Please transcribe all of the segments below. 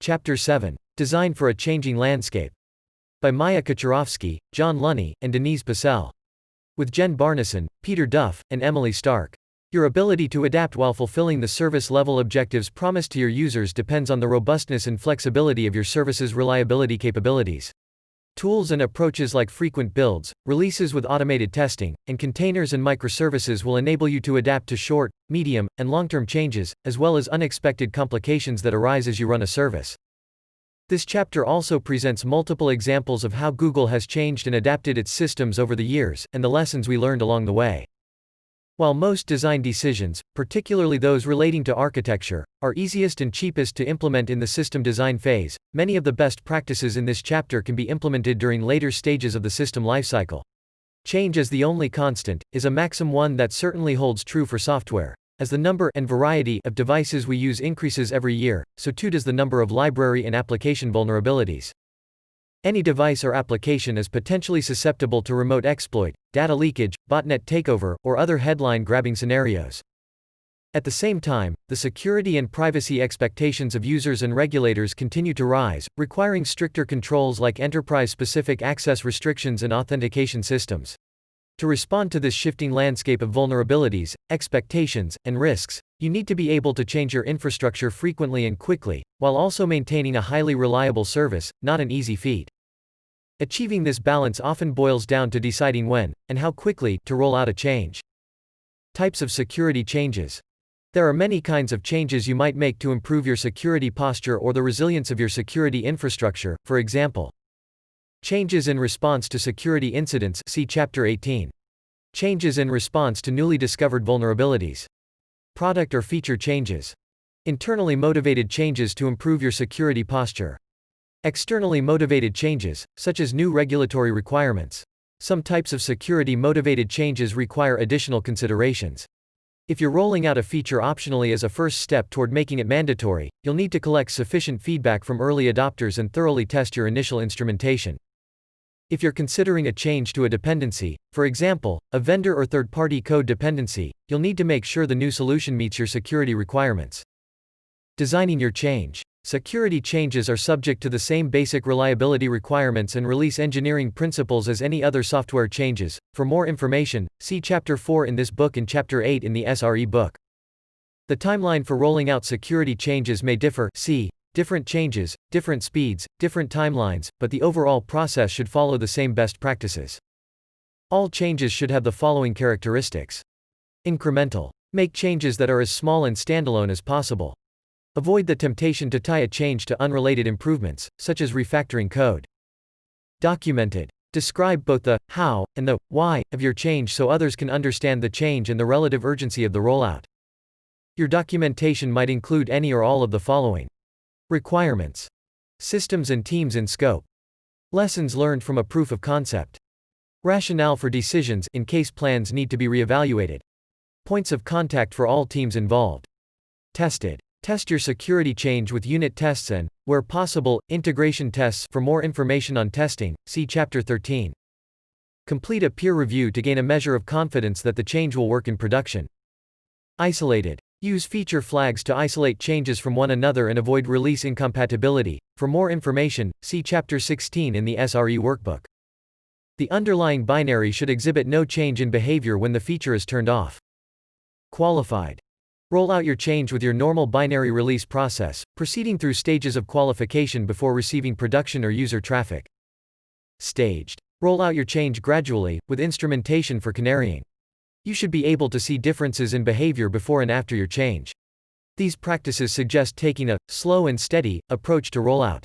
Chapter 7. Design for a Changing Landscape. By Maya Kaczorowski, John Lunny, and Denise Passell. With Jen Barneson, Peter Duff, and Emily Stark. Your ability to adapt while fulfilling the service-level objectives promised to your users depends on the robustness and flexibility of your service's reliability capabilities. Tools and approaches like frequent builds, releases with automated testing, and containers and microservices will enable you to adapt to short, medium, and long-term changes, as well as unexpected complications that arise as you run a service. This chapter also presents multiple examples of how Google has changed and adapted its systems over the years, and the lessons we learned along the way. While most design decisions, particularly those relating to architecture, are easiest and cheapest to implement in the system design phase, many of the best practices in this chapter can be implemented during later stages of the system lifecycle. Change as the only constant is a maxim, one that certainly holds true for software. As the number and variety of devices we use increases every year, so too does the number of library and application vulnerabilities. Any device or application is potentially susceptible to remote exploit, data leakage, botnet takeover, or other headline-grabbing scenarios. At the same time, the security and privacy expectations of users and regulators continue to rise, requiring stricter controls like enterprise-specific access restrictions and authentication systems. To respond to this shifting landscape of vulnerabilities, expectations, and risks, you need to be able to change your infrastructure frequently and quickly, while also maintaining a highly reliable service, not an easy feat. Achieving this balance often boils down to deciding when, and how quickly, to roll out a change. Types of security changes. There are many kinds of changes you might make to improve your security posture or the resilience of your security infrastructure, for example. Changes in response to security incidents, see Chapter 18. Changes in response to newly discovered vulnerabilities. Product or feature changes. Internally motivated changes to improve your security posture. Externally motivated changes, such as new regulatory requirements. Some types of security-motivated changes require additional considerations. If you're rolling out a feature optionally as a first step toward making it mandatory, you'll need to collect sufficient feedback from early adopters and thoroughly test your initial instrumentation. If you're considering a change to a dependency, for example, a vendor or third-party code dependency, you'll need to make sure the new solution meets your security requirements. Designing your change. Security changes are subject to the same basic reliability requirements and release engineering principles as any other software changes. For more information, see Chapter 4 in this book and Chapter 8 in the SRE book. The timeline for rolling out security changes may differ, see different changes, different speeds, different timelines, but the overall process should follow the same best practices. All changes should have the following characteristics. Incremental. Make changes that are as small and standalone as possible. Avoid the temptation to tie a change to unrelated improvements, such as refactoring code. Documented. Describe both the how and the why of your change so others can understand the change and the relative urgency of the rollout. Your documentation might include any or all of the following. Requirements. Systems and teams in scope. Lessons learned from a proof of concept. Rationale for decisions in case plans need to be reevaluated. Points of contact for all teams involved. Tested. Test your security change with unit tests and, where possible, integration tests. For more information on testing, see Chapter 13. Complete a peer review to gain a measure of confidence that the change will work in production. Isolated. Use feature flags to isolate changes from one another and avoid release incompatibility. For more information, see Chapter 16 in the SRE workbook. The underlying binary should exhibit no change in behavior when the feature is turned off. Qualified. Roll out your change with your normal binary release process, proceeding through stages of qualification before receiving production or user traffic. Staged. Roll out your change gradually, with instrumentation for canarying. You should be able to see differences in behavior before and after your change. These practices suggest taking a slow and steady approach to rollout.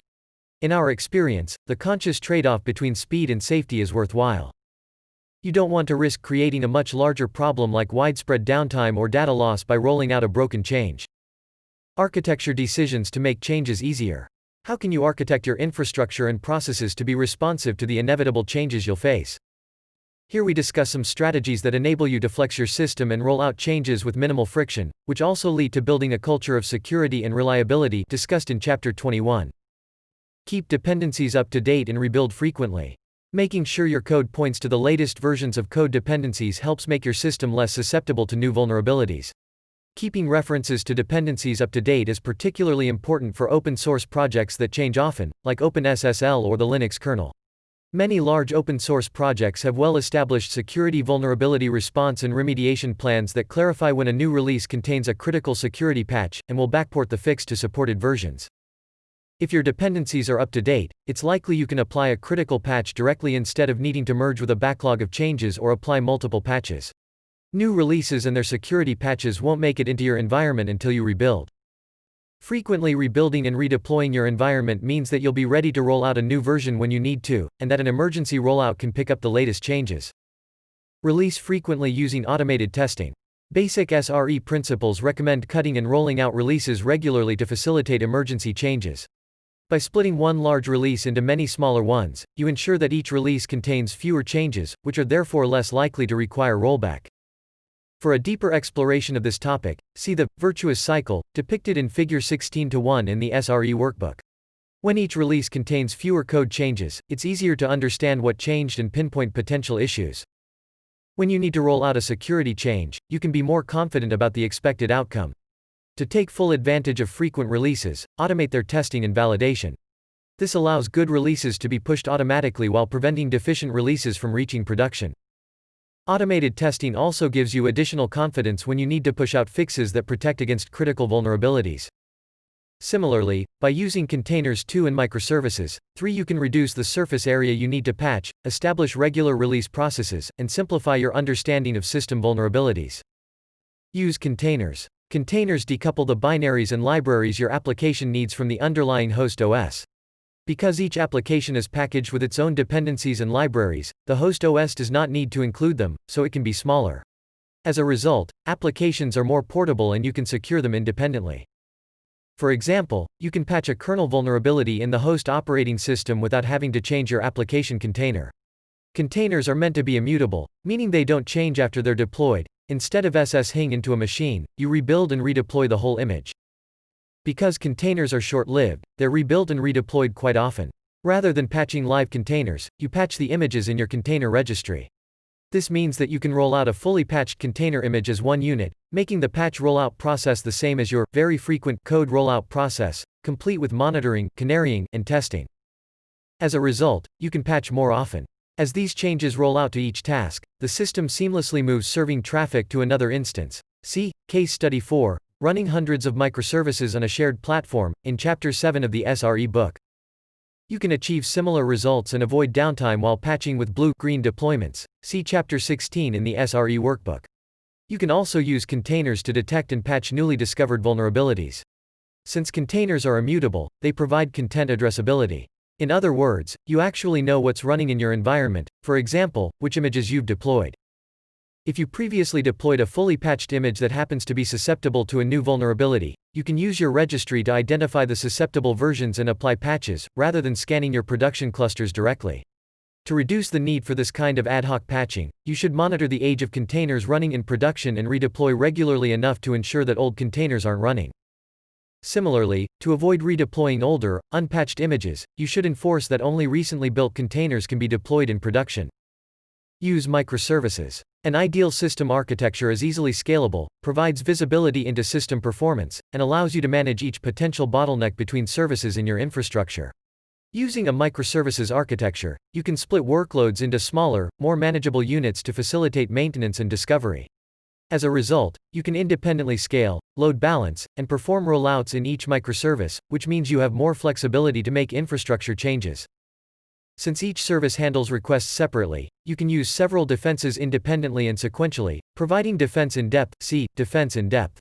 In our experience, the conscious trade-off between speed and safety is worthwhile. You don't want to risk creating a much larger problem like widespread downtime or data loss by rolling out a broken change. Architecture decisions to make changes easier. How can you architect your infrastructure and processes to be responsive to the inevitable changes you'll face? Here we discuss some strategies that enable you to flex your system and roll out changes with minimal friction, which also lead to building a culture of security and reliability, discussed in Chapter 21. Keep dependencies up to date and rebuild frequently. Making sure your code points to the latest versions of code dependencies helps make your system less susceptible to new vulnerabilities. Keeping references to dependencies up to date is particularly important for open source projects that change often, like OpenSSL or the Linux kernel. Many large open source projects have well-established security vulnerability response and remediation plans that clarify when a new release contains a critical security patch, and will backport the fix to supported versions. If your dependencies are up to date, it's likely you can apply a critical patch directly instead of needing to merge with a backlog of changes or apply multiple patches. New releases and their security patches won't make it into your environment until you rebuild. Frequently rebuilding and redeploying your environment means that you'll be ready to roll out a new version when you need to, and that an emergency rollout can pick up the latest changes. Release frequently using automated testing. Basic SRE principles recommend cutting and rolling out releases regularly to facilitate emergency changes. By splitting one large release into many smaller ones, you ensure that each release contains fewer changes, which are therefore less likely to require rollback. For a deeper exploration of this topic, see the virtuous cycle, depicted in Figure 16:1 in the SRE workbook. When each release contains fewer code changes, it's easier to understand what changed and pinpoint potential issues. When you need to roll out a security change, you can be more confident about the expected outcome. To take full advantage of frequent releases, automate their testing and validation. This allows good releases to be pushed automatically while preventing deficient releases from reaching production. Automated testing also gives you additional confidence when you need to push out fixes that protect against critical vulnerabilities. Similarly, by using containers 2 and microservices 3, you can reduce the surface area you need to patch, establish regular release processes, and simplify your understanding of system vulnerabilities. Use containers. Containers decouple the binaries and libraries your application needs from the underlying host OS. Because each application is packaged with its own dependencies and libraries, the host OS does not need to include them, so it can be smaller. As a result, applications are more portable and you can secure them independently. For example, you can patch a kernel vulnerability in the host operating system without having to change your application container. Containers are meant to be immutable, meaning they don't change after they're deployed. Instead of SSHing into a machine, you rebuild and redeploy the whole image. Because containers are short-lived, they're rebuilt and redeployed quite often. Rather than patching live containers, you patch the images in your container registry. This means that you can roll out a fully patched container image as one unit, making the patch rollout process the same as your very frequent code rollout process, complete with monitoring, canarying, and testing. As a result, you can patch more often. As these changes roll out to each task, the system seamlessly moves serving traffic to another instance. See Case Study 4. Running hundreds of microservices on a shared platform, in Chapter 7 of the SRE book. You can achieve similar results and avoid downtime while patching with blue-green deployments. See Chapter 16 in the SRE workbook. You can also use containers to detect and patch newly discovered vulnerabilities. Since containers are immutable, they provide content addressability. In other words, you actually know what's running in your environment, for example, which images you've deployed. If you previously deployed a fully patched image that happens to be susceptible to a new vulnerability, you can use your registry to identify the susceptible versions and apply patches, rather than scanning your production clusters directly. To reduce the need for this kind of ad hoc patching, you should monitor the age of containers running in production and redeploy regularly enough to ensure that old containers aren't running. Similarly, to avoid redeploying older, unpatched images, you should enforce that only recently built containers can be deployed in production. Use microservices. An ideal system architecture is easily scalable, provides visibility into system performance, and allows you to manage each potential bottleneck between services in your infrastructure. Using a microservices architecture, you can split workloads into smaller, more manageable units to facilitate maintenance and discovery. As a result, you can independently scale, load balance, and perform rollouts in each microservice, which means you have more flexibility to make infrastructure changes. Since each service handles requests separately, you can use several defenses independently and sequentially, providing defense in depth. See defense in depth.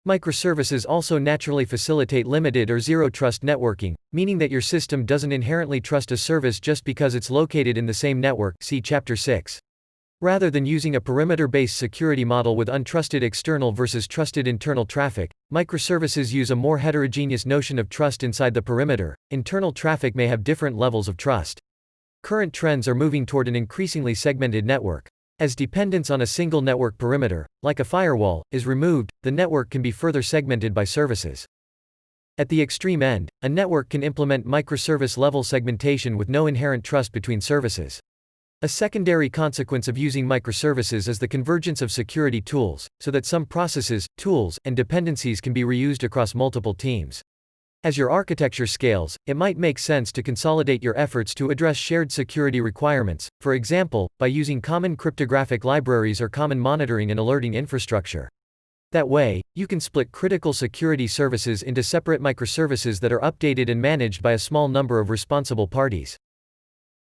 Microservices also naturally facilitate limited or zero-trust networking, meaning that your system doesn't inherently trust a service just because it's located in the same network. See Chapter 6. Rather than using a perimeter-based security model with untrusted external versus trusted internal traffic, microservices use a more heterogeneous notion of trust inside the perimeter. Internal traffic may have different levels of trust. Current trends are moving toward an increasingly segmented network. As dependence on a single network perimeter, like a firewall, is removed, the network can be further segmented by services. At the extreme end, a network can implement microservice-level segmentation with no inherent trust between services. A secondary consequence of using microservices is the convergence of security tools, so that some processes, tools, and dependencies can be reused across multiple teams. As your architecture scales, it might make sense to consolidate your efforts to address shared security requirements, for example, by using common cryptographic libraries or common monitoring and alerting infrastructure. That way, you can split critical security services into separate microservices that are updated and managed by a small number of responsible parties.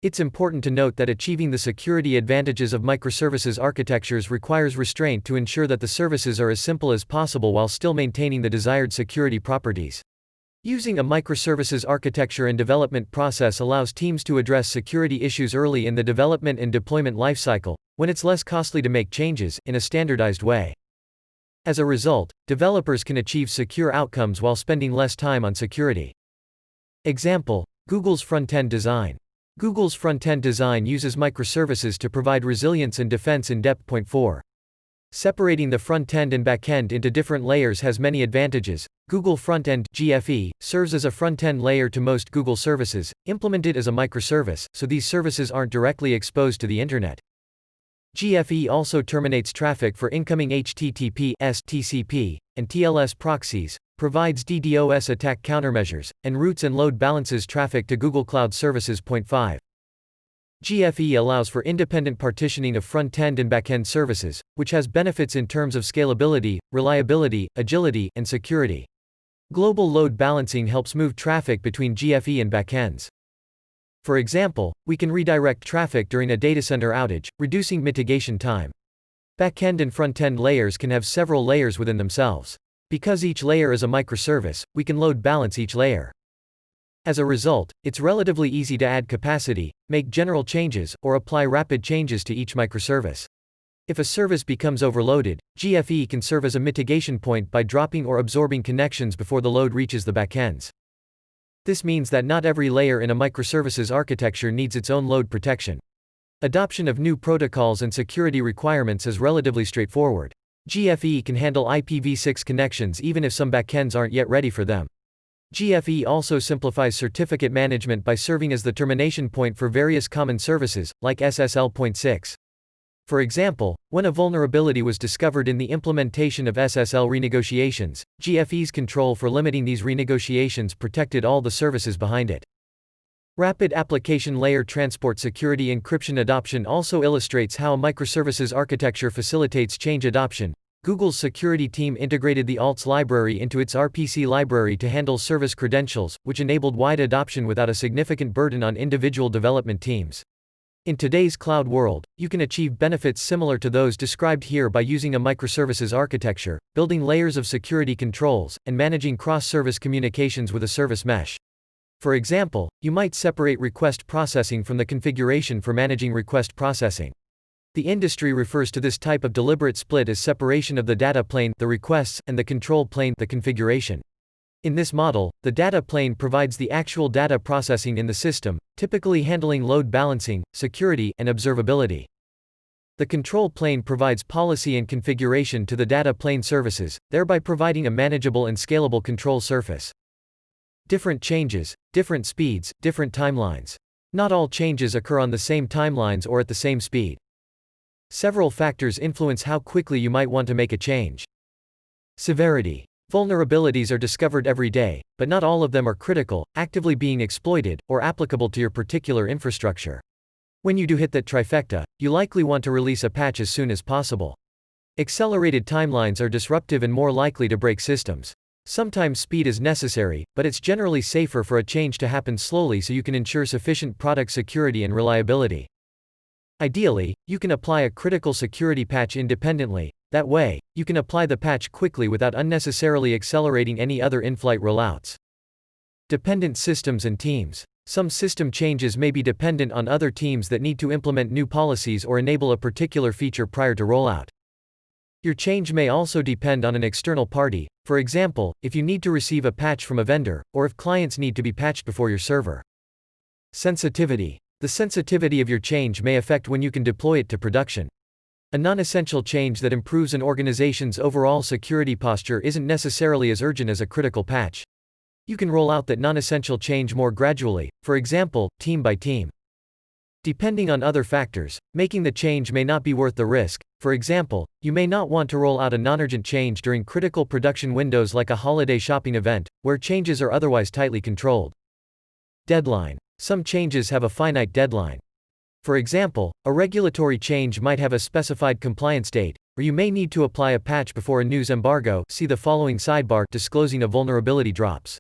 It's important to note that achieving the security advantages of microservices architectures requires restraint to ensure that the services are as simple as possible while still maintaining the desired security properties. Using a microservices architecture and development process allows teams to address security issues early in the development and deployment lifecycle, when it's less costly to make changes, in a standardized way. As a result, developers can achieve secure outcomes while spending less time on security. Example: Google's front-end design. Google's front-end design uses microservices to provide resilience and defense in depth. 4. Separating the front-end and back-end into different layers has many advantages. Google Front-End (GFE) serves as a front-end layer to most Google services, implemented as a microservice, so these services aren't directly exposed to the internet. GFE also terminates traffic for incoming HTTP/S (TCP) and TLS proxies, provides DDoS attack countermeasures, and routes and load balances traffic to Google Cloud Services. 5. GFE allows for independent partitioning of front-end and back-end services, which has benefits in terms of scalability, reliability, agility, and security. Global load balancing helps move traffic between GFE and backends. For example, we can redirect traffic during a datacenter outage, reducing mitigation time. Backend and front-end layers can have several layers within themselves. Because each layer is a microservice, we can load balance each layer. As a result, it's relatively easy to add capacity, make general changes, or apply rapid changes to each microservice. If a service becomes overloaded, GFE can serve as a mitigation point by dropping or absorbing connections before the load reaches the backends. This means that not every layer in a microservices architecture needs its own load protection. Adoption of new protocols and security requirements is relatively straightforward. GFE can handle IPv6 connections even if some backends aren't yet ready for them. GFE also simplifies certificate management by serving as the termination point for various common services, like SSL.6. For example, when a vulnerability was discovered in the implementation of SSL renegotiations, GFE's control for limiting these renegotiations protected all the services behind it. Rapid application layer transport security encryption adoption also illustrates how a microservices architecture facilitates change adoption. Google's security team integrated the ALTS library into its RPC library to handle service credentials, which enabled wide adoption without a significant burden on individual development teams. In today's cloud world, you can achieve benefits similar to those described here by using a microservices architecture, building layers of security controls, and managing cross-service communications with a service mesh. For example, you might separate request processing from the configuration for managing request processing. The industry refers to this type of deliberate split as separation of the data plane, the requests, and the control plane, the configuration. In this model, the data plane provides the actual data processing in the system, typically handling load balancing, security, and observability. The control plane provides policy and configuration to the data plane services, thereby providing a manageable and scalable control surface. Different changes, different speeds, different timelines. Not all changes occur on the same timelines or at the same speed. Several factors influence how quickly you might want to make a change. Severity. Vulnerabilities are discovered every day, but not all of them are critical, actively being exploited, or applicable to your particular infrastructure. When you do hit that trifecta, you likely want to release a patch as soon as possible. Accelerated timelines are disruptive and more likely to break systems. Sometimes speed is necessary, but it's generally safer for a change to happen slowly so you can ensure sufficient product security and reliability. Ideally, you can apply a critical security patch independently. That way, you can apply the patch quickly without unnecessarily accelerating any other in-flight rollouts. Dependent systems and teams. Some system changes may be dependent on other teams that need to implement new policies or enable a particular feature prior to rollout. Your change may also depend on an external party, for example, if you need to receive a patch from a vendor, or if clients need to be patched before your server. Sensitivity. The sensitivity of your change may affect when you can deploy it to production. A non-essential change that improves an organization's overall security posture isn't necessarily as urgent as a critical patch. You can roll out that non-essential change more gradually, for example, team by team. Depending on other factors, making the change may not be worth the risk. For example, you may not want to roll out a non-urgent change during critical production windows like a holiday shopping event, where changes are otherwise tightly controlled. Deadline. Some changes have a finite deadline. For example, a regulatory change might have a specified compliance date, or you may need to apply a patch before a news embargo. See the following sidebar disclosing a vulnerability drops.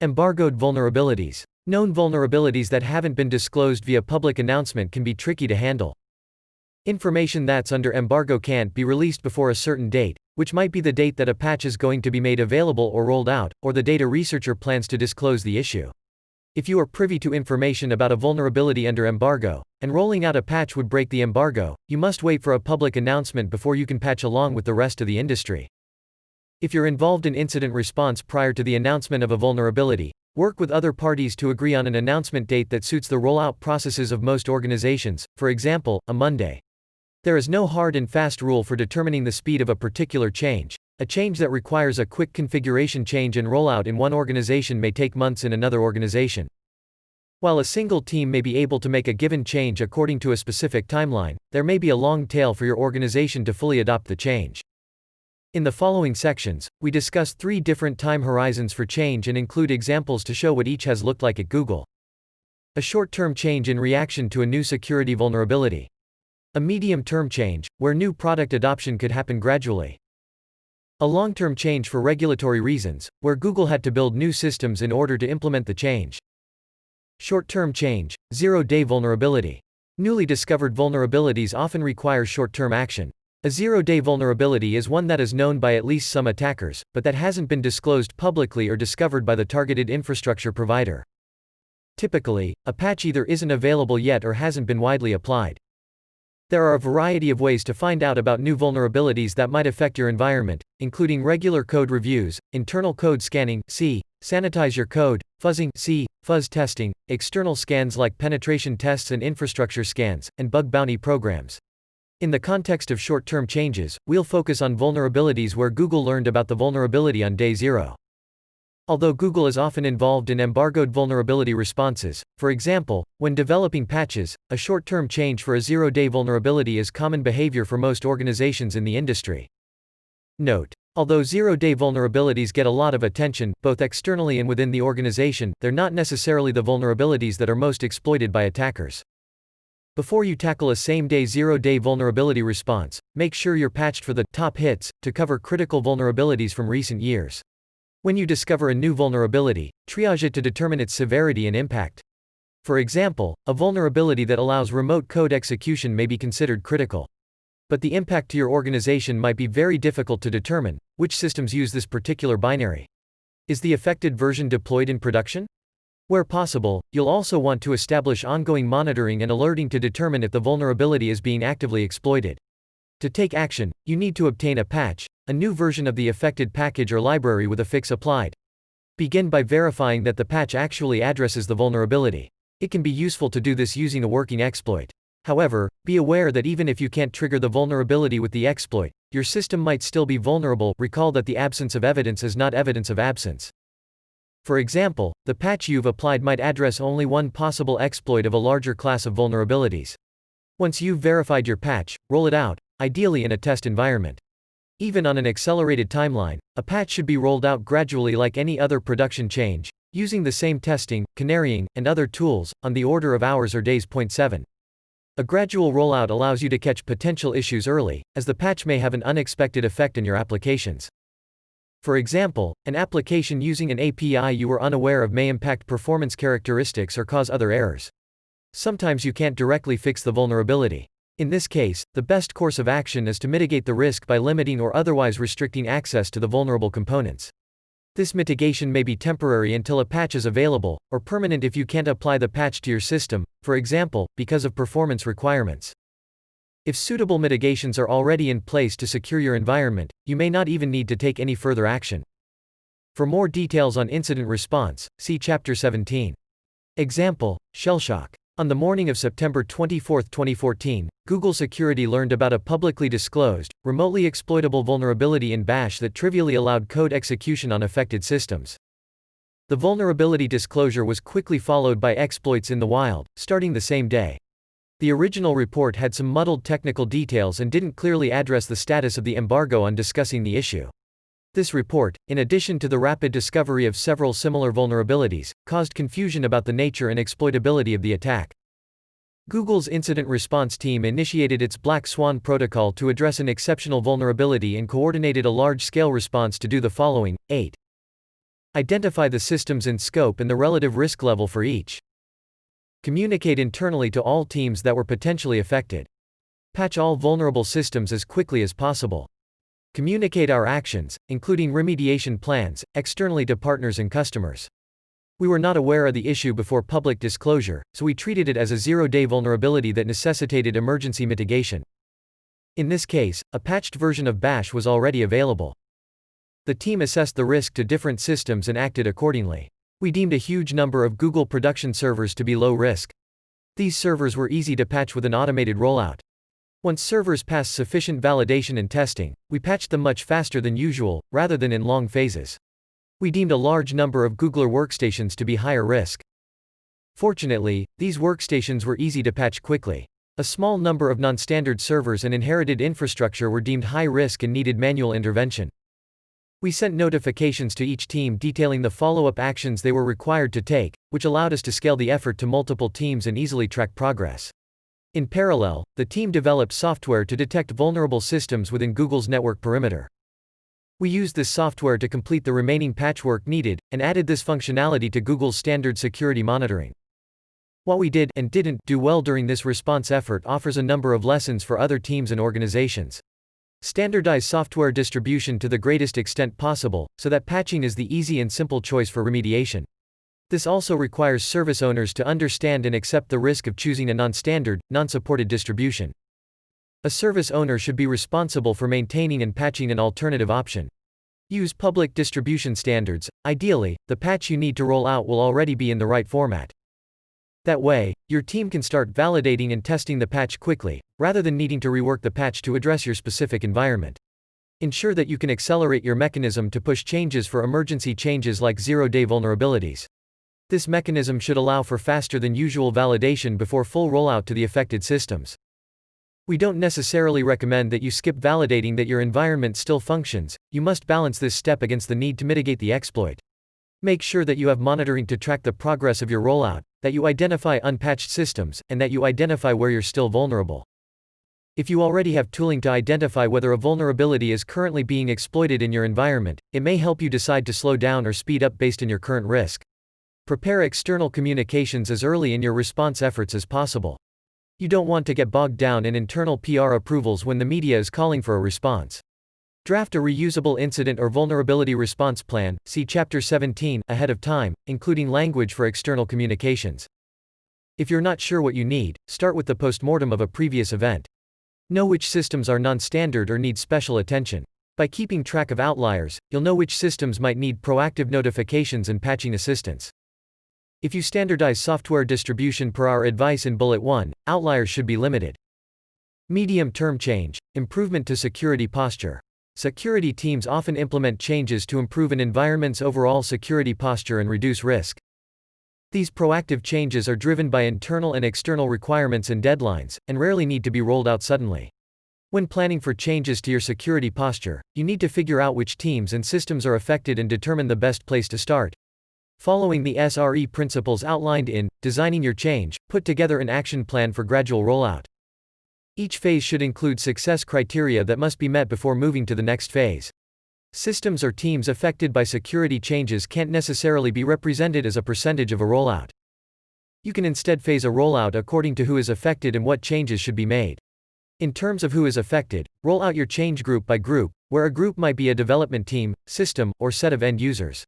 Embargoed vulnerabilities. Known vulnerabilities that haven't been disclosed via public announcement can be tricky to handle. Information that's under embargo can't be released before a certain date, which might be the date that a patch is going to be made available or rolled out, or the date a researcher plans to disclose the issue. If you are privy to information about a vulnerability under embargo, and rolling out a patch would break the embargo, you must wait for a public announcement before you can patch along with the rest of the industry. If you're involved in incident response prior to the announcement of a vulnerability, work with other parties to agree on an announcement date that suits the rollout processes of most organizations, for example, a Monday. There is no hard and fast rule for determining the speed of a particular change. A change that requires a quick configuration change and rollout in one organization may take months in another organization. While a single team may be able to make a given change according to a specific timeline, there may be a long tail for your organization to fully adopt the change. In the following sections, we discuss 3 different time horizons for change and include examples to show what each has looked like at Google. A short-term change in reaction to a new security vulnerability. A medium-term change, where new product adoption could happen gradually. A long-term change for regulatory reasons, where Google had to build new systems in order to implement the change. Short-term change, zero-day vulnerability. Newly discovered vulnerabilities often require short-term action. A zero-day vulnerability is one that is known by at least some attackers, but that hasn't been disclosed publicly or discovered by the targeted infrastructure provider. Typically, a patch either isn't available yet or hasn't been widely applied. There are a variety of ways to find out about new vulnerabilities that might affect your environment, including regular code reviews, internal code scanning, c. sanitize your code, fuzzing, c. fuzz testing, external scans like penetration tests and infrastructure scans, and bug bounty programs. In the context of short-term changes, we'll focus on vulnerabilities where Google learned about the vulnerability on day 0. Although Google is often involved in embargoed vulnerability responses, for example, when developing patches, a short-term change for a zero-day vulnerability is common behavior for most organizations in the industry. Note: although zero-day vulnerabilities get a lot of attention, both externally and within the organization, they're not necessarily the vulnerabilities that are most exploited by attackers. Before you tackle a same-day zero-day vulnerability response, make sure you're patched for the top hits to cover critical vulnerabilities from recent years. When you discover a new vulnerability, triage it to determine its severity and impact. For example, a vulnerability that allows remote code execution may be considered critical. But the impact to your organization might be very difficult to determine. Which systems use this particular binary? Is the affected version deployed in production? Where possible, you'll also want to establish ongoing monitoring and alerting to determine if the vulnerability is being actively exploited. To take action, you need to obtain a patch, a new version of the affected package or library with a fix applied. Begin by verifying that the patch actually addresses the vulnerability. It can be useful to do this using a working exploit. However, be aware that even if you can't trigger the vulnerability with the exploit, your system might still be vulnerable. Recall that the absence of evidence is not evidence of absence. For example, the patch you've applied might address only one possible exploit of a larger class of vulnerabilities. Once you've verified your patch, roll it out, ideally in a test environment. Even on an accelerated timeline, a patch should be rolled out gradually like any other production change, using the same testing, canarying, and other tools, on the order of hours or days. 7. A gradual rollout allows you to catch potential issues early, as the patch may have an unexpected effect in your applications. For example, an application using an API you were unaware of may impact performance characteristics or cause other errors. Sometimes you can't directly fix the vulnerability. In this case, the best course of action is to mitigate the risk by limiting or otherwise restricting access to the vulnerable components. This mitigation may be temporary until a patch is available, or permanent if you can't apply the patch to your system, for example, because of performance requirements. If suitable mitigations are already in place to secure your environment, you may not even need to take any further action. For more details on incident response, see Chapter 17. Example: Shellshock. On the morning of September 24, 2014, Google Security learned about a publicly disclosed, remotely exploitable vulnerability in Bash that trivially allowed code execution on affected systems. The vulnerability disclosure was quickly followed by exploits in the wild, starting the same day. The original report had some muddled technical details and didn't clearly address the status of the embargo on discussing the issue. This report, in addition to the rapid discovery of several similar vulnerabilities, caused confusion about the nature and exploitability of the attack. Google's incident response team initiated its Black Swan protocol to address an exceptional vulnerability and coordinated a large-scale response to do the following. 8. Identify the systems in scope and the relative risk level for each. Communicate internally to all teams that were potentially affected. Patch all vulnerable systems as quickly as possible. Communicate our actions, including remediation plans, externally to partners and customers. We were not aware of the issue before public disclosure, so we treated it as a zero-day vulnerability that necessitated emergency mitigation. In this case, a patched version of Bash was already available. The team assessed the risk to different systems and acted accordingly. We deemed a huge number of Google production servers to be low risk. These servers were easy to patch with an automated rollout. Once servers passed sufficient validation and testing, we patched them much faster than usual, rather than in long phases. We deemed a large number of Googler workstations to be higher risk. Fortunately, these workstations were easy to patch quickly. A small number of non-standard servers and inherited infrastructure were deemed high risk and needed manual intervention. We sent notifications to each team detailing the follow-up actions they were required to take, which allowed us to scale the effort to multiple teams and easily track progress. In parallel, the team developed software to detect vulnerable systems within Google's network perimeter. We used this software to complete the remaining patchwork needed, and added this functionality to Google's standard security monitoring. What we did and didn't do well during this response effort offers a number of lessons for other teams and organizations. Standardize software distribution to the greatest extent possible, so that patching is the easy and simple choice for remediation. This also requires service owners to understand and accept the risk of choosing a non-standard, non-supported distribution. A service owner should be responsible for maintaining and patching an alternative option. Use public distribution standards. Ideally, the patch you need to roll out will already be in the right format. That way, your team can start validating and testing the patch quickly, rather than needing to rework the patch to address your specific environment. Ensure that you can accelerate your mechanism to push changes for emergency changes like zero-day vulnerabilities. This mechanism should allow for faster than usual validation before full rollout to the affected systems. We don't necessarily recommend that you skip validating that your environment still functions. You must balance this step against the need to mitigate the exploit. Make sure that you have monitoring to track the progress of your rollout, that you identify unpatched systems, and that you identify where you're still vulnerable. If you already have tooling to identify whether a vulnerability is currently being exploited in your environment, it may help you decide to slow down or speed up based on your current risk. Prepare external communications as early in your response efforts as possible. You don't want to get bogged down in internal PR approvals when the media is calling for a response. Draft a reusable incident or vulnerability response plan, see Chapter 17, ahead of time, including language for external communications. If you're not sure what you need, start with the postmortem of a previous event. Know which systems are non-standard or need special attention. By keeping track of outliers, you'll know which systems might need proactive notifications and patching assistance. If you standardize software distribution per our advice in Bullet 1, outliers should be limited. Medium-term change, improvement to security posture. Security teams often implement changes to improve an environment's overall security posture and reduce risk. These proactive changes are driven by internal and external requirements and deadlines, and rarely need to be rolled out suddenly. When planning for changes to your security posture, you need to figure out which teams and systems are affected and determine the best place to start. Following the SRE principles outlined in Designing Your Change, put together an action plan for gradual rollout. Each phase should include success criteria that must be met before moving to the next phase. Systems or teams affected by security changes can't necessarily be represented as a percentage of a rollout. You can instead phase a rollout according to who is affected and what changes should be made. In terms of who is affected, roll out your change group by group, where a group might be a development team, system, or set of end users.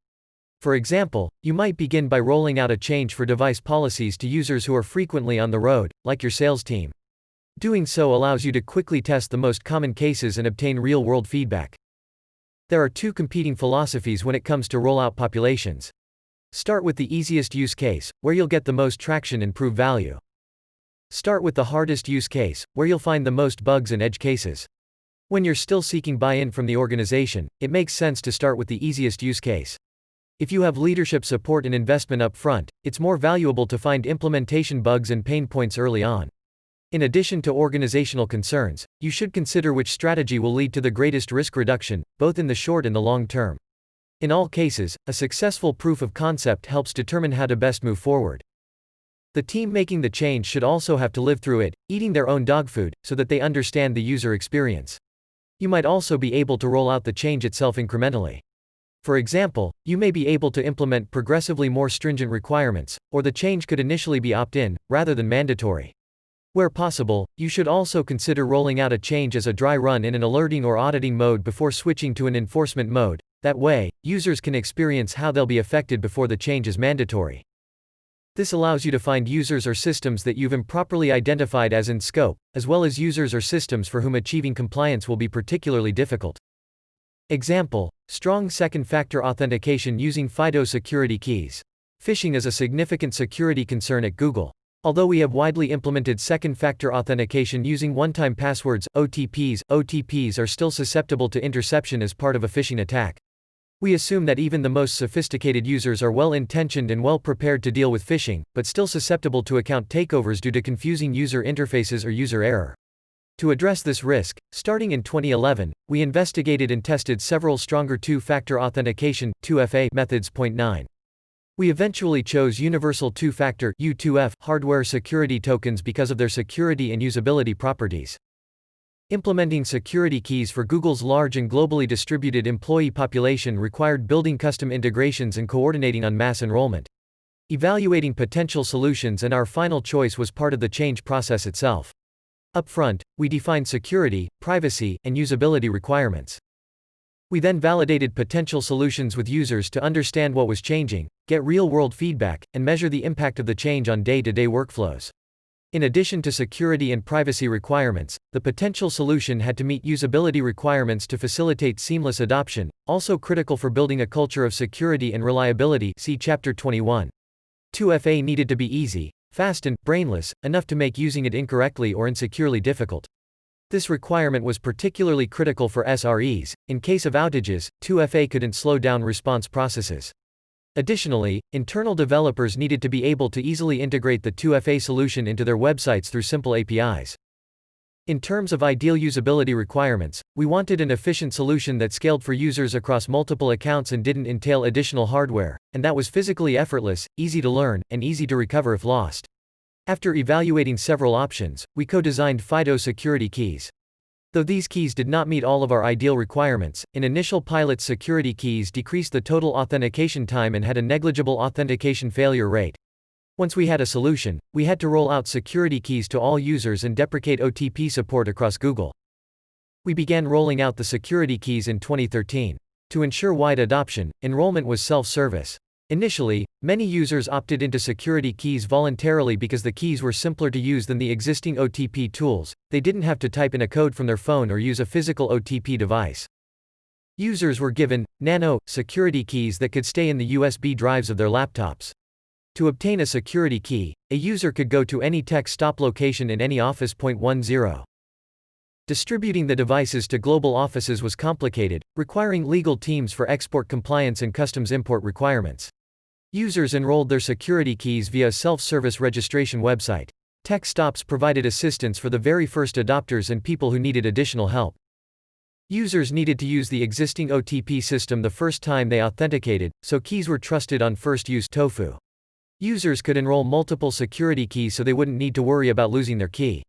For example, you might begin by rolling out a change for device policies to users who are frequently on the road, like your sales team. Doing so allows you to quickly test the most common cases and obtain real-world feedback. There are two competing philosophies when it comes to rollout populations. Start with the easiest use case, where you'll get the most traction and prove value. Start with the hardest use case, where you'll find the most bugs and edge cases. When you're still seeking buy-in from the organization, it makes sense to start with the easiest use case. If you have leadership support and investment up front, it's more valuable to find implementation bugs and pain points early on. In addition to organizational concerns, you should consider which strategy will lead to the greatest risk reduction, both in the short and the long term. In all cases, a successful proof of concept helps determine how to best move forward. The team making the change should also have to live through it, eating their own dog food, so that they understand the user experience. You might also be able to roll out the change itself incrementally. For example, you may be able to implement progressively more stringent requirements, or the change could initially be opt-in, rather than mandatory. Where possible, you should also consider rolling out a change as a dry run in an alerting or auditing mode before switching to an enforcement mode. That way, users can experience how they'll be affected before the change is mandatory. This allows you to find users or systems that you've improperly identified as in scope, as well as users or systems for whom achieving compliance will be particularly difficult. Example: strong second-factor authentication using FIDO security keys. Phishing is a significant security concern at Google. Although we have widely implemented second-factor authentication using one-time passwords, OTPs are still susceptible to interception as part of a phishing attack. We assume that even the most sophisticated users are well-intentioned and well-prepared to deal with phishing, but still susceptible to account takeovers due to confusing user interfaces or user error. To address this risk, starting in 2011, we investigated and tested several stronger two-factor authentication (2FA) methods. 9. We eventually chose Universal Two-Factor (U2F) hardware security tokens because of their security and usability properties. Implementing security keys for Google's large and globally distributed employee population required building custom integrations and coordinating on mass enrollment. Evaluating potential solutions and our final choice was part of the change process itself. Up front, we defined security, privacy, and usability requirements. We then validated potential solutions with users to understand what was changing, get real-world feedback, and measure the impact of the change on day-to-day workflows. In addition to security and privacy requirements, the potential solution had to meet usability requirements to facilitate seamless adoption, also critical for building a culture of security and reliability. See Chapter 21. 2FA needed to be easy, fast and brainless, enough to make using it incorrectly or insecurely difficult. This requirement was particularly critical for SREs. In case of outages, 2FA couldn't slow down response processes. Additionally, internal developers needed to be able to easily integrate the 2FA solution into their websites through simple APIs. In terms of ideal usability requirements, we wanted an efficient solution that scaled for users across multiple accounts and didn't entail additional hardware, and that was physically effortless, easy to learn, and easy to recover if lost. After evaluating several options, we co-designed FIDO security keys. Though these keys did not meet all of our ideal requirements, in initial pilots security keys decreased the total authentication time and had a negligible authentication failure rate. Once we had a solution, we had to roll out security keys to all users and deprecate OTP support across Google. We began rolling out the security keys in 2013. To ensure wide adoption, enrollment was self-service. Initially, many users opted into security keys voluntarily because the keys were simpler to use than the existing OTP tools. They didn't have to type in a code from their phone or use a physical OTP device. Users were given nano security keys that could stay in the USB drives of their laptops. To obtain a security key, a user could go to any tech stop location in any office. 10. Distributing the devices to global offices was complicated, requiring legal teams for export compliance and customs import requirements. Users enrolled their security keys via a self-service registration website. Tech stops provided assistance for the very first adopters and people who needed additional help. Users needed to use the existing OTP system the first time they authenticated, so keys were trusted on first use. Tofu. Users could enroll multiple security keys so they wouldn't need to worry about losing their key.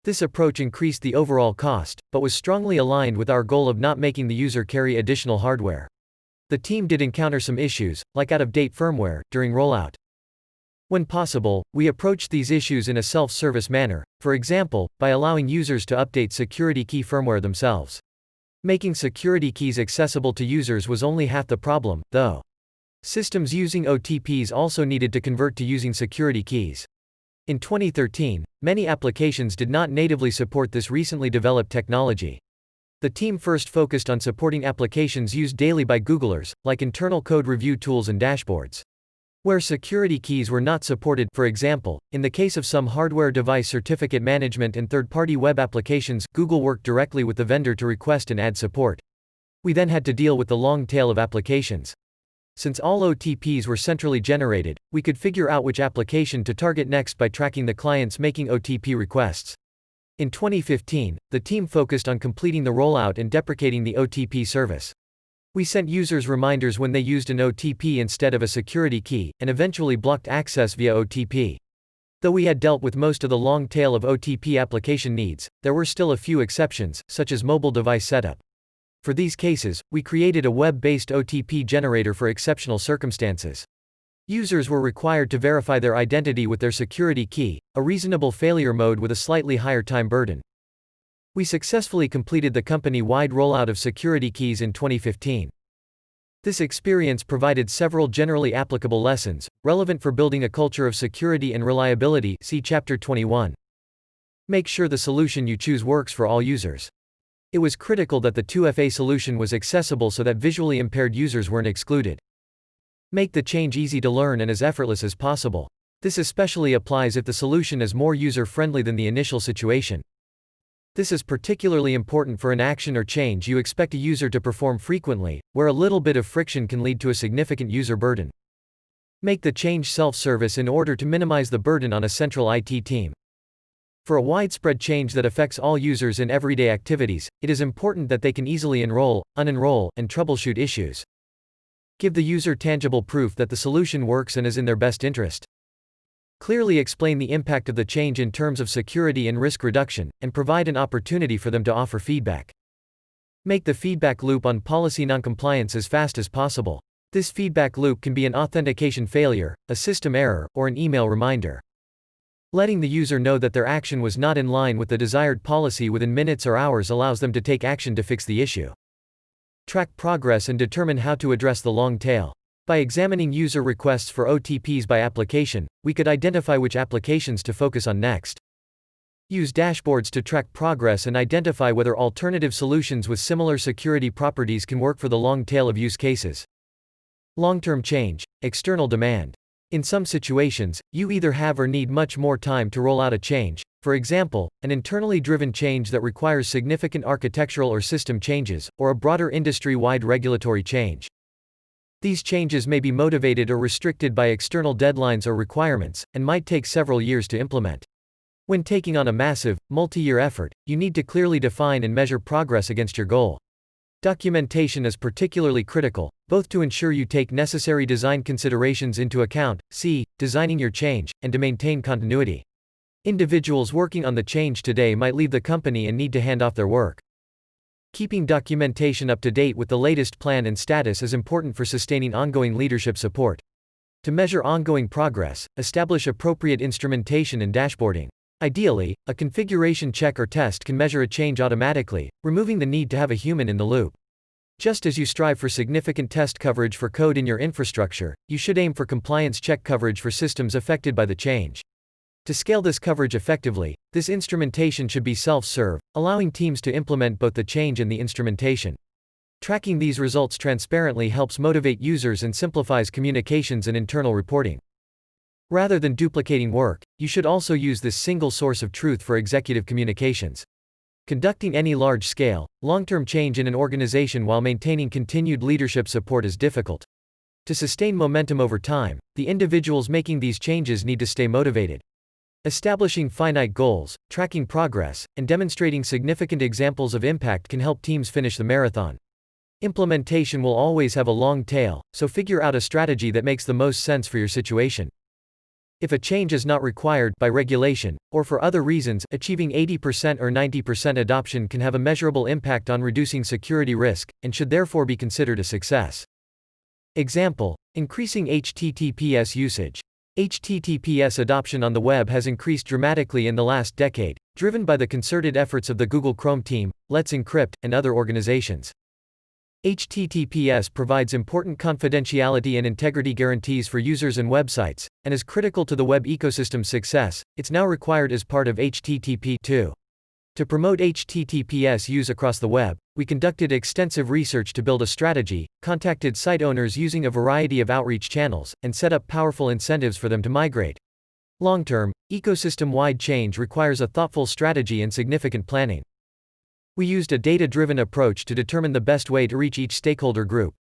This approach increased the overall cost, but was strongly aligned with our goal of not making the user carry additional hardware. The team did encounter some issues, like out-of-date firmware, during rollout. When possible, we approached these issues in a self-service manner, for example, by allowing users to update security key firmware themselves. Making security keys accessible to users was only half the problem, though. Systems using OTPs also needed to convert to using security keys. In 2013, many applications did not natively support this recently developed technology. The team first focused on supporting applications used daily by Googlers, like internal code review tools and dashboards. Where security keys were not supported, for example, in the case of some hardware device certificate management and third-party web applications, Google worked directly with the vendor to request and add support. We then had to deal with the long tail of applications. Since all OTPs were centrally generated, we could figure out which application to target next by tracking the clients making OTP requests. In 2015, the team focused on completing the rollout and deprecating the OTP service. We sent users reminders when they used an OTP instead of a security key, and eventually blocked access via OTP. Though we had dealt with most of the long tail of OTP application needs, there were still a few exceptions, such as mobile device setup. For these cases, we created a web-based OTP generator for exceptional circumstances. Users were required to verify their identity with their security key, a reasonable failure mode with a slightly higher time burden. We successfully completed the company-wide rollout of security keys in 2015. This experience provided several generally applicable lessons, relevant for building a culture of security and reliability. See Chapter 21. Make sure the solution you choose works for all users. It was critical that the 2FA solution was accessible so that visually impaired users weren't excluded. Make the change easy to learn and as effortless as possible. This especially applies if the solution is more user-friendly than the initial situation. This is particularly important for an action or change you expect a user to perform frequently, where a little bit of friction can lead to a significant user burden. Make the change self-service in order to minimize the burden on a central IT team. For a widespread change that affects all users in everyday activities, it is important that they can easily enroll, unenroll, and troubleshoot issues. Give the user tangible proof that the solution works and is in their best interest. Clearly explain the impact of the change in terms of security and risk reduction, and provide an opportunity for them to offer feedback. Make the feedback loop on policy noncompliance as fast as possible. This feedback loop can be an authentication failure, a system error, or an email reminder. Letting the user know that their action was not in line with the desired policy within minutes or hours allows them to take action to fix the issue. Track progress and determine how to address the long tail. By examining user requests for OTPs by application, we could identify which applications to focus on next. Use dashboards to track progress and identify whether alternative solutions with similar security properties can work for the long tail of use cases. Long-term change, external demand. In some situations, you either have or need much more time to roll out a change, for example, an internally driven change that requires significant architectural or system changes, or a broader industry-wide regulatory change. These changes may be motivated or restricted by external deadlines or requirements, and might take several years to implement. When taking on a massive, multi-year effort, you need to clearly define and measure progress against your goal. Documentation is particularly critical, both to ensure you take necessary design considerations into account, c. designing your change, and to maintain continuity. Individuals working on the change today might leave the company and need to hand off their work. Keeping documentation up to date with the latest plan and status is important for sustaining ongoing leadership support. To measure ongoing progress, establish appropriate instrumentation and dashboarding. Ideally, a configuration check or test can measure a change automatically, removing the need to have a human in the loop. Just as you strive for significant test coverage for code in your infrastructure, you should aim for compliance check coverage for systems affected by the change. To scale this coverage effectively, this instrumentation should be self-serve, allowing teams to implement both the change and the instrumentation. Tracking these results transparently helps motivate users and simplifies communications and internal reporting. Rather than duplicating work, you should also use this single source of truth for executive communications. Conducting any large-scale, long-term change in an organization while maintaining continued leadership support is difficult. To sustain momentum over time, the individuals making these changes need to stay motivated. Establishing finite goals, tracking progress, and demonstrating significant examples of impact can help teams finish the marathon. Implementation will always have a long tail, so figure out a strategy that makes the most sense for your situation. If a change is not required by regulation, or for other reasons, achieving 80% or 90% adoption can have a measurable impact on reducing security risk, and should therefore be considered a success. Example: increasing HTTPS usage. HTTPS adoption on the web has increased dramatically in the last decade, driven by the concerted efforts of the Google Chrome team, Let's Encrypt, and other organizations. HTTPS provides important confidentiality and integrity guarantees for users and websites, and is critical to the web ecosystem's success. It's now required as part of HTTP 2. To promote HTTPS use across the web, we conducted extensive research to build a strategy, contacted site owners using a variety of outreach channels, and set up powerful incentives for them to migrate. Long-term, ecosystem-wide change requires a thoughtful strategy and significant planning. We used a data-driven approach to determine the best way to reach each stakeholder group.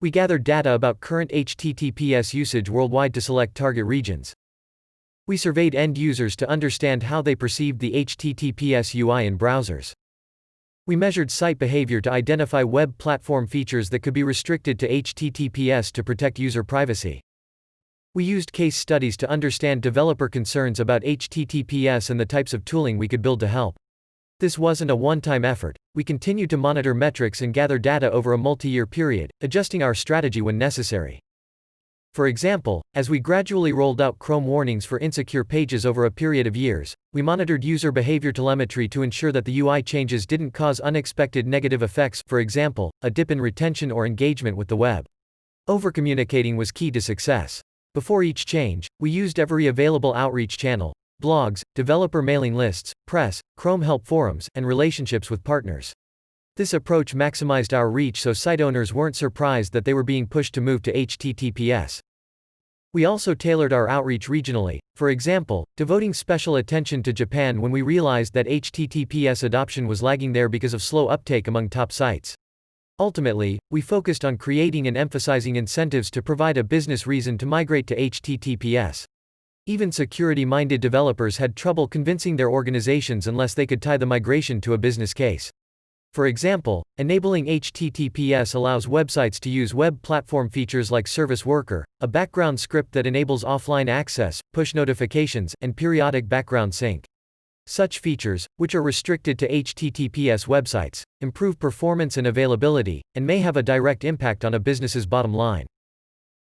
We gathered data about current HTTPS usage worldwide to select target regions. We surveyed end users to understand how they perceived the HTTPS UI in browsers. We measured site behavior to identify web platform features that could be restricted to HTTPS to protect user privacy. We used case studies to understand developer concerns about HTTPS and the types of tooling we could build to help. This wasn't a one-time effort. We continued to monitor metrics and gather data over a multi-year period, adjusting our strategy when necessary. For example, as we gradually rolled out Chrome warnings for insecure pages over a period of years, we monitored user behavior telemetry to ensure that the UI changes didn't cause unexpected negative effects, for example, a dip in retention or engagement with the web. Overcommunicating was key to success. Before each change, we used every available outreach channel: blogs, developer mailing lists, press, Chrome help forums, and relationships with partners. This approach maximized our reach so site owners weren't surprised that they were being pushed to move to HTTPS. We also tailored our outreach regionally, for example, devoting special attention to Japan when we realized that HTTPS adoption was lagging there because of slow uptake among top sites. Ultimately, we focused on creating and emphasizing incentives to provide a business reason to migrate to HTTPS. Even security-minded developers had trouble convincing their organizations unless they could tie the migration to a business case. For example, enabling HTTPS allows websites to use web platform features like Service Worker, a background script that enables offline access, push notifications, and periodic background sync. Such features, which are restricted to HTTPS websites, improve performance and availability, and may have a direct impact on a business's bottom line.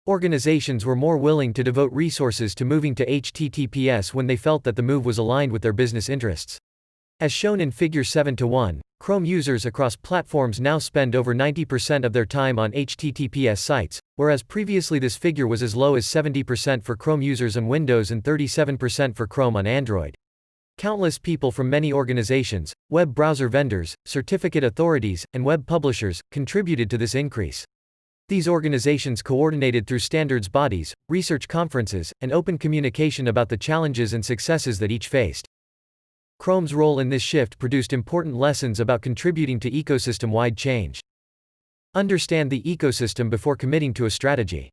Organizations were more willing to devote resources to moving to HTTPS when they felt that the move was aligned with their business interests. As shown in Figure 7:1, Chrome users across platforms now spend over 90% of their time on HTTPS sites, whereas previously this figure was as low as 70% for Chrome users on Windows and 37% for Chrome on Android. Countless people from many organizations, web browser vendors, certificate authorities, and web publishers contributed to this increase. These organizations coordinated through standards bodies, research conferences, and open communication about the challenges and successes that each faced. Chrome's role in this shift produced important lessons about contributing to ecosystem-wide change. Understand the ecosystem before committing to a strategy.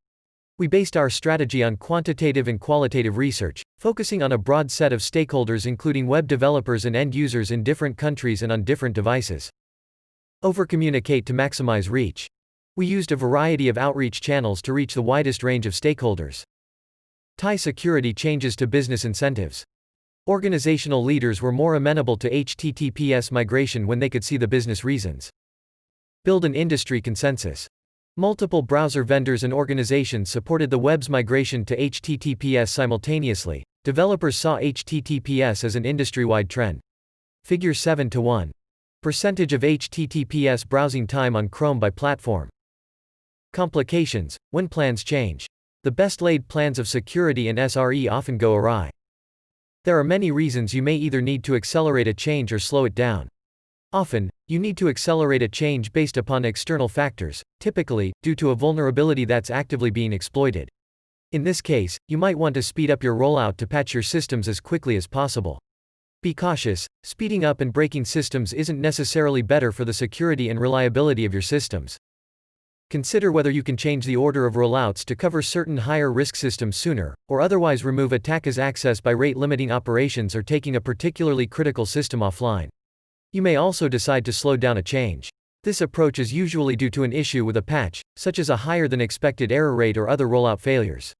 We based our strategy on quantitative and qualitative research, focusing on a broad set of stakeholders including web developers and end users in different countries and on different devices. Overcommunicate to maximize reach. We used a variety of outreach channels to reach the widest range of stakeholders. Tie security changes to business incentives. Organizational leaders were more amenable to HTTPS migration when they could see the business reasons. Build an industry consensus. Multiple browser vendors and organizations supported the web's migration to HTTPS simultaneously. Developers saw HTTPS as an industry-wide trend. Figure 7:1. Percentage of HTTPS browsing time on Chrome by platform. Complications. When plans change. The best-laid plans of security and SRE often go awry. There are many reasons you may either need to accelerate a change or slow it down. Often, you need to accelerate a change based upon external factors, typically, due to a vulnerability that's actively being exploited. In this case, you might want to speed up your rollout to patch your systems as quickly as possible. Be cautious, speeding up and breaking systems isn't necessarily better for the security and reliability of your systems. Consider whether you can change the order of rollouts to cover certain higher-risk systems sooner, or otherwise remove attackers' access by rate-limiting operations or taking a particularly critical system offline. You may also decide to slow down a change. This approach is usually due to an issue with a patch, such as a higher-than-expected error rate or other rollout failures.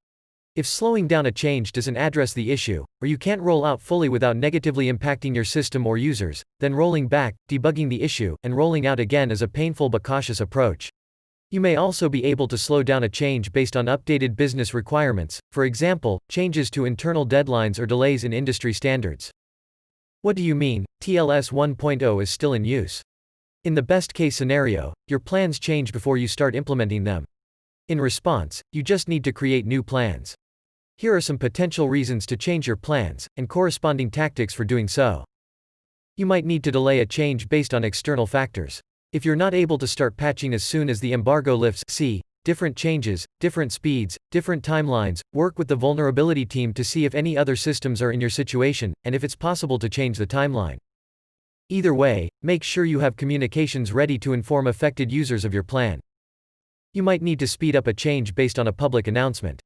If slowing down a change doesn't address the issue, or you can't roll out fully without negatively impacting your system or users, then rolling back, debugging the issue, and rolling out again is a painful but cautious approach. You may also be able to slow down a change based on updated business requirements, for example, changes to internal deadlines or delays in industry standards. What do you mean? TLS 1.0 is still in use. In the best-case scenario, your plans change before you start implementing them. In response, you just need to create new plans. Here are some potential reasons to change your plans, and corresponding tactics for doing so. You might need to delay a change based on external factors. If you're not able to start patching as soon as the embargo lifts, see different changes, different speeds, different timelines. Work with the vulnerability team to see if any other systems are in your situation, and if it's possible to change the timeline. Either way, make sure you have communications ready to inform affected users of your plan. You might need to speed up a change based on a public announcement.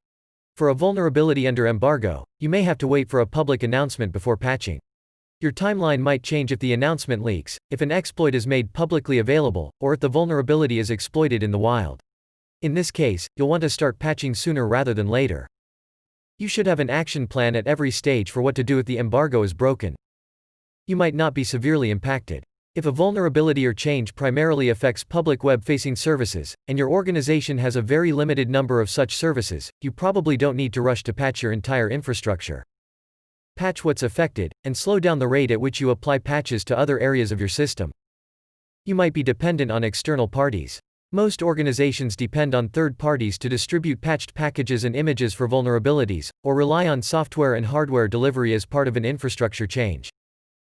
For a vulnerability under embargo, you may have to wait for a public announcement before patching. Your timeline might change if the announcement leaks, if an exploit is made publicly available, or if the vulnerability is exploited in the wild. In this case, you'll want to start patching sooner rather than later. You should have an action plan at every stage for what to do if the embargo is broken. You might not be severely impacted. If a vulnerability or change primarily affects public web-facing services, and your organization has a very limited number of such services, you probably don't need to rush to patch your entire infrastructure. Patch what's affected, and slow down the rate at which you apply patches to other areas of your system. You might be dependent on external parties. Most organizations depend on third parties to distribute patched packages and images for vulnerabilities, or rely on software and hardware delivery as part of an infrastructure change.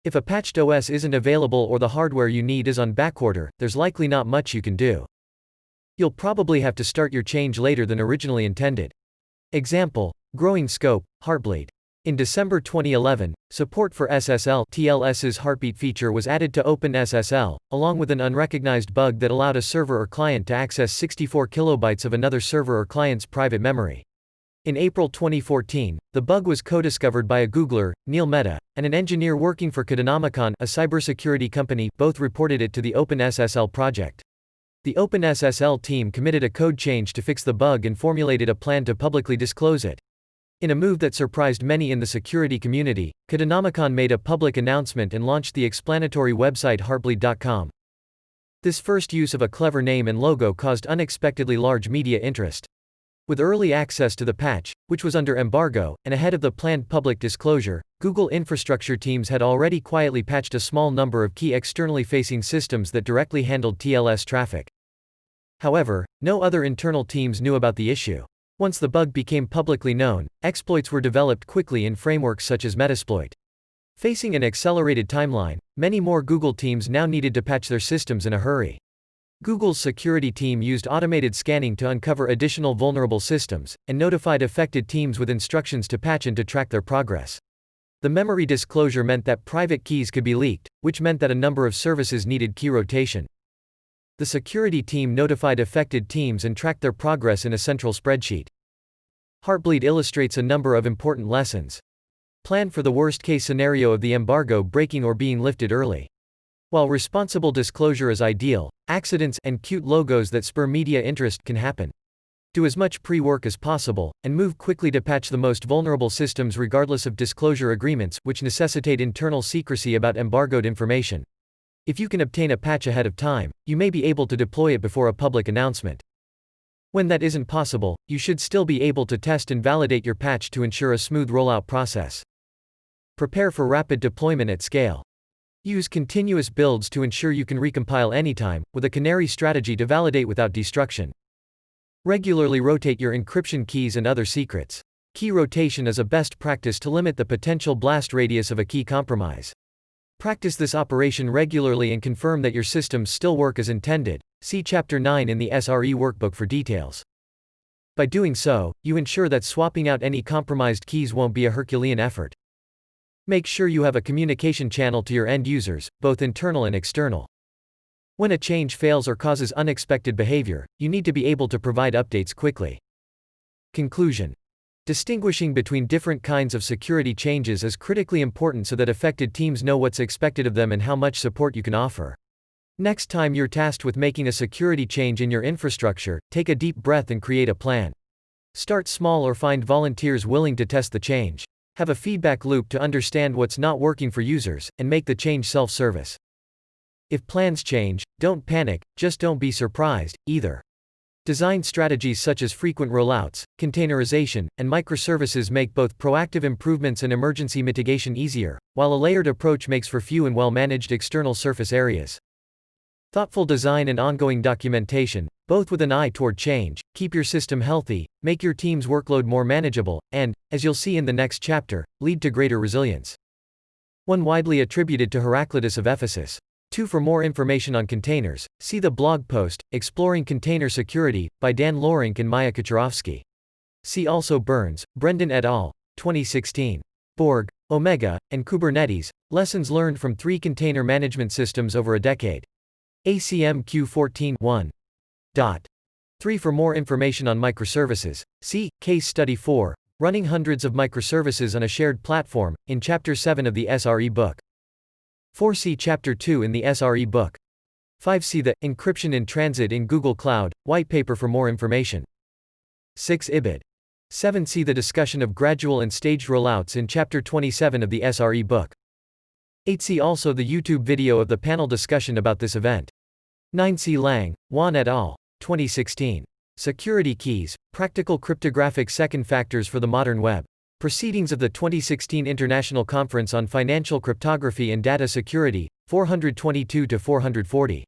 If a patched OS isn't available or the hardware you need is on backorder, there's likely not much you can do. You'll probably have to start your change later than originally intended. Example: growing scope, Heartbleed. In December 2011, support for SSL TLS's heartbeat feature was added to OpenSSL, along with an unrecognized bug that allowed a server or client to access 64 kilobytes of another server or client's private memory. In April 2014, the bug was co-discovered by a Googler, Neil Mehta, and an engineer working for Codenomicon, a cybersecurity company. Both reported it to the OpenSSL project. The OpenSSL team committed a code change to fix the bug and formulated a plan to publicly disclose it. In a move that surprised many in the security community, Codenomicon made a public announcement and launched the explanatory website heartbleed.com. This first use of a clever name and logo caused unexpectedly large media interest. With early access to the patch, which was under embargo, and ahead of the planned public disclosure, Google infrastructure teams had already quietly patched a small number of key externally facing systems that directly handled TLS traffic. However, no other internal teams knew about the issue. Once the bug became publicly known, exploits were developed quickly in frameworks such as Metasploit. Facing an accelerated timeline, many more Google teams now needed to patch their systems in a hurry. Google's security team used automated scanning to uncover additional vulnerable systems, and notified affected teams with instructions to patch and to track their progress. The memory disclosure meant that private keys could be leaked, which meant that a number of services needed key rotation. The security team notified affected teams and tracked their progress in a central spreadsheet. Heartbleed illustrates a number of important lessons. Plan for the worst-case scenario of the embargo breaking or being lifted early. While responsible disclosure is ideal, accidents and cute logos that spur media interest can happen. Do as much pre-work as possible, and move quickly to patch the most vulnerable systems regardless of disclosure agreements, which necessitate internal secrecy about embargoed information. If you can obtain a patch ahead of time, you may be able to deploy it before a public announcement. When that isn't possible, you should still be able to test and validate your patch to ensure a smooth rollout process. Prepare for rapid deployment at scale. Use continuous builds to ensure you can recompile anytime, with a canary strategy to validate without destruction. Regularly rotate your encryption keys and other secrets. Key rotation is a best practice to limit the potential blast radius of a key compromise. Practice this operation regularly and confirm that your systems still work as intended. See Chapter 9 in the SRE workbook for details. By doing so, you ensure that swapping out any compromised keys won't be a Herculean effort. Make sure you have a communication channel to your end users, both internal and external. When a change fails or causes unexpected behavior, you need to be able to provide updates quickly. Conclusion. Distinguishing between different kinds of security changes is critically important so that affected teams know what's expected of them and how much support you can offer. Next time you're tasked with making a security change in your infrastructure, take a deep breath and create a plan. Start small or find volunteers willing to test the change. Have a feedback loop to understand what's not working for users, and make the change self-service. If plans change, don't panic, just don't be surprised, either. Design strategies such as frequent rollouts, containerization, and microservices make both proactive improvements and emergency mitigation easier, while a layered approach makes for few and well-managed external surface areas. Thoughtful design and ongoing documentation, both with an eye toward change, keep your system healthy, make your team's workload more manageable, and, as you'll see in the next chapter, lead to greater resilience. 1 widely attributed to Heraclitus of Ephesus. 2 For more information on containers, see the blog post, Exploring Container Security, by Dan Lorink and Maya Kaczorowski. See also Burns, Brendan et al., 2016. Borg, Omega, and Kubernetes, Lessons Learned from 3 Container Management Systems over a Decade. ACM Q14 1. 3. For more information on microservices, see Case Study 4, Running Hundreds of Microservices on a Shared Platform, in Chapter 7 of the SRE book. 4. See Chapter 2 in the SRE book. 5. See the Encryption in Transit in Google Cloud white paper for more information. 6. IBID. 7. See the discussion of gradual and staged rollouts in Chapter 27 of the SRE book. 8. See also the YouTube video of the panel discussion about this event. 9. See Lang, Wan et al. 2016. Security Keys, Practical Cryptographic Second Factors for the Modern Web. Proceedings of the 2016 International Conference on Financial Cryptography and Data Security, 422-440.